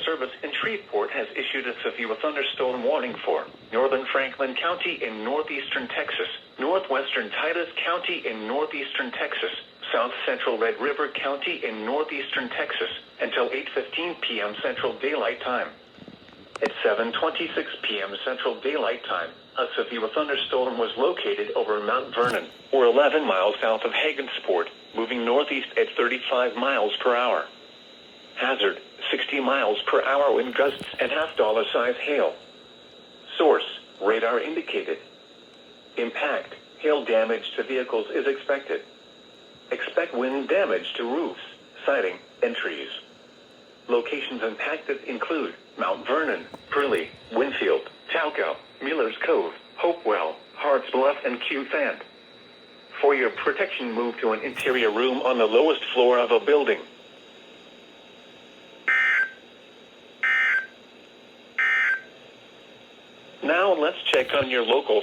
Service in Shreveport has issued a severe thunderstorm warning for northern Franklin County in northeastern Texas, northwestern Titus County in northeastern Texas, south central Red River County in northeastern Texas, until 8:15 p.m. Central Daylight Time. At 7:26 p.m. Central Daylight Time, a severe thunderstorm was located over Mount Vernon, or 11 miles south of Hagensport, moving northeast at 35 miles per hour. Hazard, 60 miles per hour wind gusts and half-dollar size hail. Source, radar indicated. Impact, hail damage to vehicles is expected. Expect wind damage to roofs, siding, and trees. Locations impacted include Mount Vernon, Purley, Winfield, Talco, Miller's Cove, Hopewell, Harts Bluff, and Q-Fant. For your protection, move to an interior room on the lowest floor of a building. Now let's check on your local